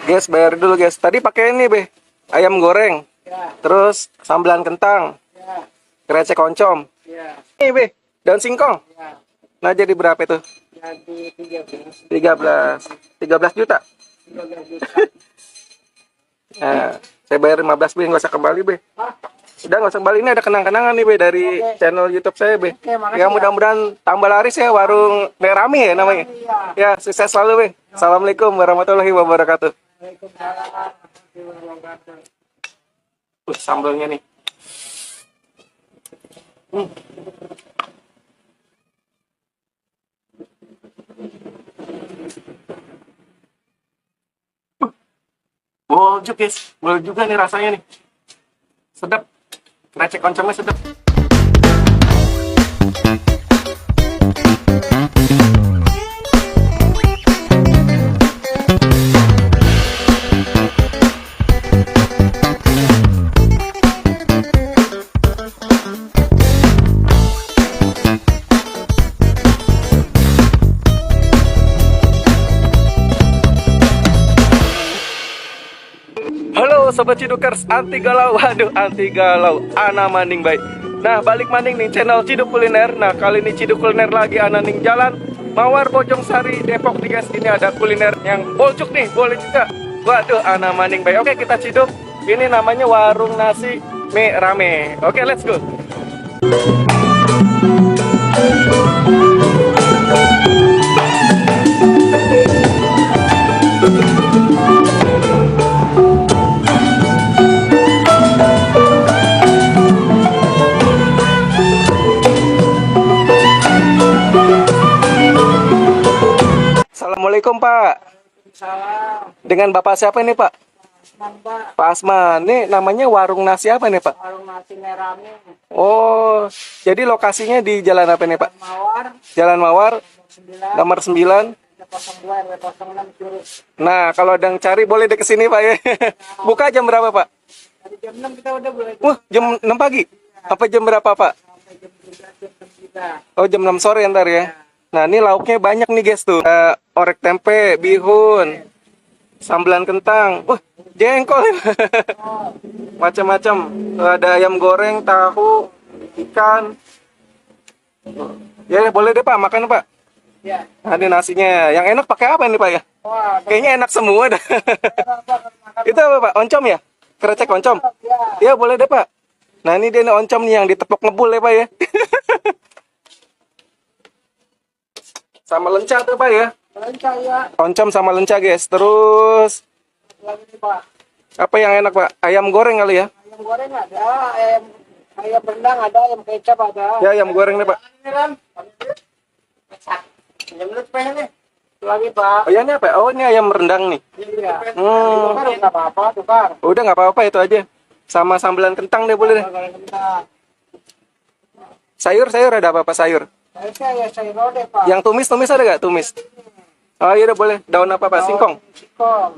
Guys, bayar dulu guys. Tadi pakai ini be, ayam goreng, Ya, terus sambelan kentang, ya, krecek oncom. ya, Ini be, daun singkong. ya. Nah jadi berapa itu? Jadi 13, 13 juta. 13 juta. Nah, saya bayar 15 be, nggak usah kembali be. Hah? Udah nggak usah kembali, ini ada kenang-kenangan nih be dari Oke. channel YouTube saya be. Oke, makasih Ya ya. mudah-mudahan tambah laris ya warung Nerami ya namanya. Iya. Ya sukses selalu be. Assalamualaikum warahmatullahi wabarakatuh. Waalaikumsalam warahmatullahi wabarakatuh. Sambalnya nih. Boljuk guys, boleh juga nih rasanya nih. Sedap. Krecek oncomnya sedap. Halo Sobat Cidukers, anti galau, waduh anti galau, ana maning baik. Nah balik maning nih channel Ciduk Kuliner. Nah kali ini Ciduk Kuliner lagi ana ning jalan Mawar Bojong Sari Depok nih guys. Ini ada kuliner yang boljuk nih, boleh juga. Waduh ana maning baik. Oke kita ciduk, ini namanya warung nasi mie rame. Oke let's go. Assalamualaikum Pak. Salam, Dengan Bapak siapa ini Pak? Mbak. Pak Asman. Ini namanya warung nasi apa nih Pak? Warung nasi Merami, Oh, jadi lokasinya di jalan apa nih Pak? Mawar, Jalan Mawar 9, nomor 9. 02, RW 06, Curug. Nah, kalau ada yang cari boleh deh ke sini Pak ya. Buka jam berapa Pak? Dari jam 6 kita udah boleh Wah, jam 6 pagi. Apa jam berapa Pak? sampai jam 3, jam 6 kita. Oh, jam 6 sore ntar ya. Nah, ini lauknya banyak nih guys tuh. Orek tempe, bihun, sambelan kentang. Wah, jengkol. Macam-macam. Ada ayam goreng, tahu, ikan. Ya, boleh deh Pak, makan Pak. Ya. Nah, ini nasinya. Yang enak pakai apa nih Pak ya? Wah, Kayaknya enak semua dah. Itu apa Pak? Oncom ya? Krecek oncom? ya. Ya boleh deh Pak. Nah ini dia nih oncom nih yang ditepok ngebul ya Pak ya. Sama lenca tuh Pak ya. Lancar ya. Oncom sama lenca guys. Terus Lagi nih, Pak. apa yang enak Pak? Ayam goreng kali ya? Ayam goreng ada, ayam rendang ada, ayam kecap ada. Ya ayam goreng nih Pak. Ini Ram. Ayam lu pengen nih. Lagi Pak. Oh ya ini apa? Oh ini ayam rendang nih. Iya. Hmm. Tukar nggak apa-apa, tukar. Udah nggak apa-apa itu aja. Sama sambelan kentang deh boleh deh. Goreng kentang. Sayur ada apa Pak sayur? Saya sayur lodeh Pak. Yang tumis ada nggak tumis? Oh iya udah boleh. Daun apa Pak? Singkong. Singkong.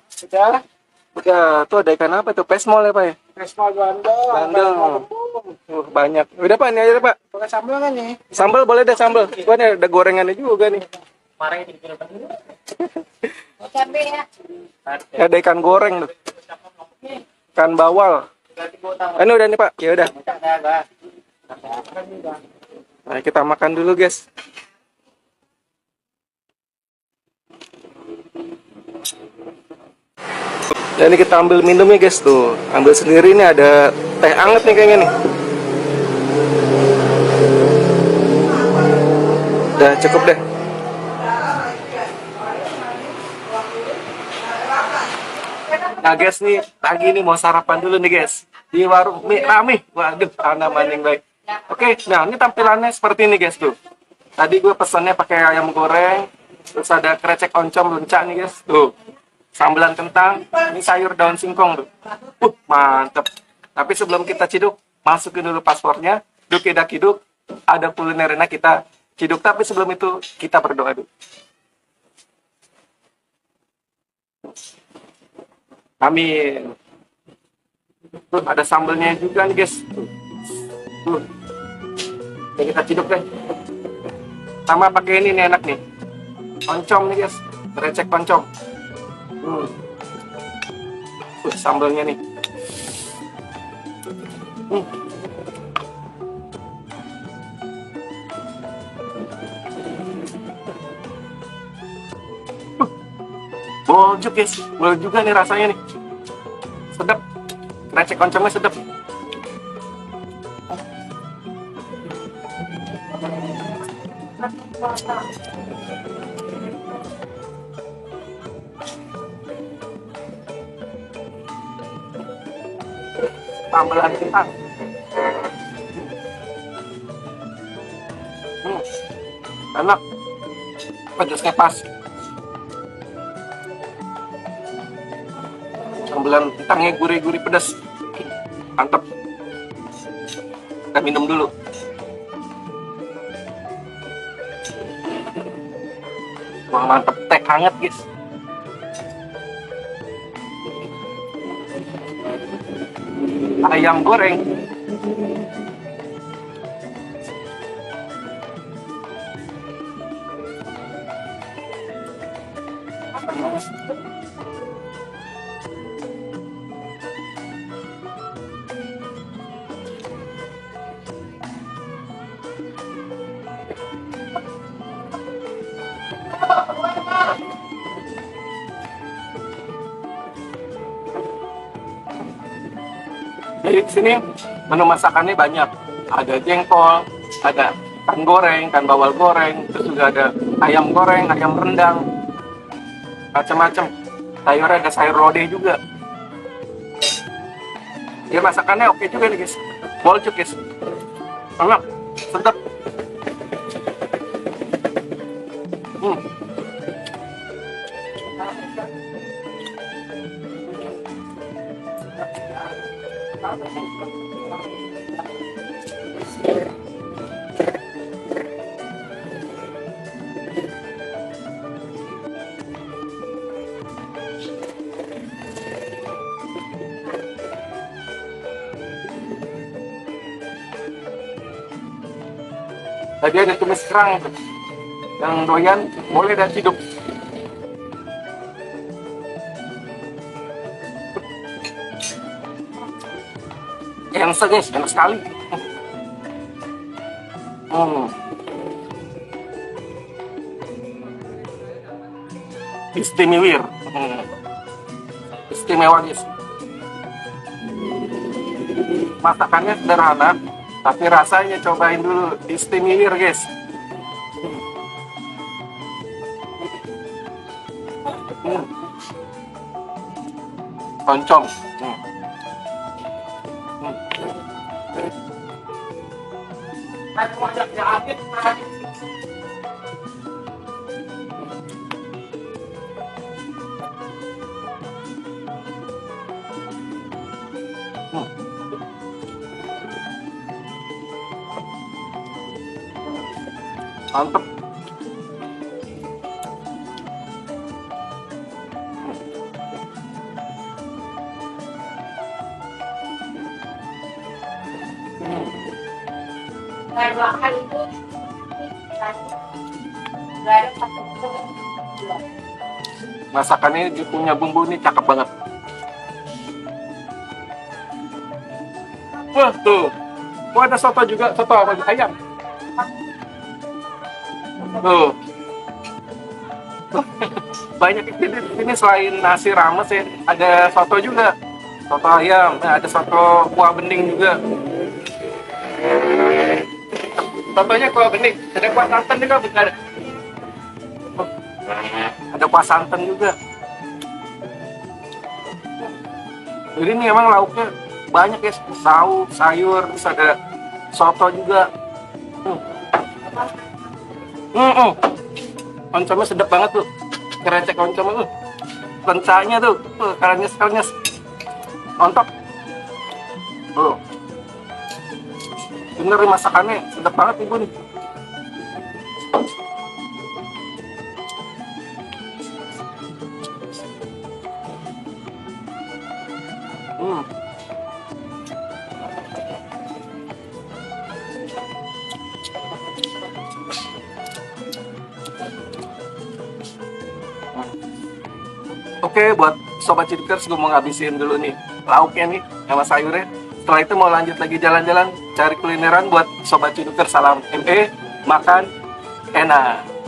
Sudah. Udah tuh ada ikan apa tuh? Pesmol ya Pak ya? Resmal bandeng. Bandeng. Kembung. Banyak. Udah Pak, ini aja deh, Pak. Pakai sambal kan nih? Sambal boleh deh sambal. Gua nih ada gorengannya juga nih. Cabai ya. Ada ikan goreng tuh. Ikan bawal. Ini udah nih Pak. Ya udah. Nah, kita makan dulu, guys. Dan ini kita ambil minumnya, guys tuh. Ambil sendiri nih ada teh anget nih kayaknya nih. Udah cukup deh. Nah guys nih, pagi ini mau sarapan dulu nih guys. Di warung mie rame. Waduh, ana maning baik. Oke, nah ini tampilannya seperti ini guys tuh. Tadi gue pesannya pakai ayam goreng. Terus ada krecek oncom lenca nih guys. Tuh, sambelan kentang. Ini sayur daun singkong tuh. Mantep. Tapi sebelum kita ciduk, masukin dulu paspornya. Duk-duk, ada kulinernya kita ciduk. Tapi sebelum itu, kita berdoa dulu. Amin. Tuh, ada sambelnya juga nih guys. Tuh. Oke, kita ciduk deh. Sama pakai ini nih enak nih. Oncom nih guys. Krecek oncom. Sambalnya nih. Boljuk guys, boleh juga nih rasanya nih. Sedap. Krecek oncomnya sedap. Tambahan kentang. Enak. Pedasnya pas. Sambelan kentangnya gurih-gurih pedas. Mantap. Kita minum dulu. Wah, mantep, teh hangat guys. Ayam goreng. Jadi di sini menu masakannya banyak. Ada jengkol, ada ikan goreng, ikan bawal goreng, terus juga ada ayam goreng, ayam rendang, macam-macam. Sayurnya ada sayur lodeh juga. Ya masakannya oke juga nih guys. Boljuk guys. Enak, sedap. Tadi ada tumis kerang tuh. Yang doyan boleh dan hidup. Enak guys, enak sekali. Istimewa. Istimewa guys. Masakannya sederhana, tapi rasanya cobain dulu. Istimewa guys. Oncom. Mantep. Masakannya dia punya bumbu ini cakep banget. Wah tuh, oh ada soto juga, soto apa? Ayam. Tuh. Banyak ini selain nasi rames ya, ada soto juga. Soto ayam, ada soto kuah bening juga. Sotonya kuah bening, ada kuah santan juga, ada. Ada kuah santan juga. Jadi ini emang lauknya banyak ya, saus, sayur, terus ada soto juga. Oncomnya sedap banget tuh, krecek oncomnya tuh, lencanya tuh, karanyes, mantap. Bener nih masakannya, sedap banget ibu nih. Oke, buat Sobat Cidukers, gue mau ngabisin dulu nih lauknya nih sama sayurnya. Setelah itu mau lanjut lagi jalan-jalan, cari kulineran buat Sobat Cidukers. Salam ME, makan enak.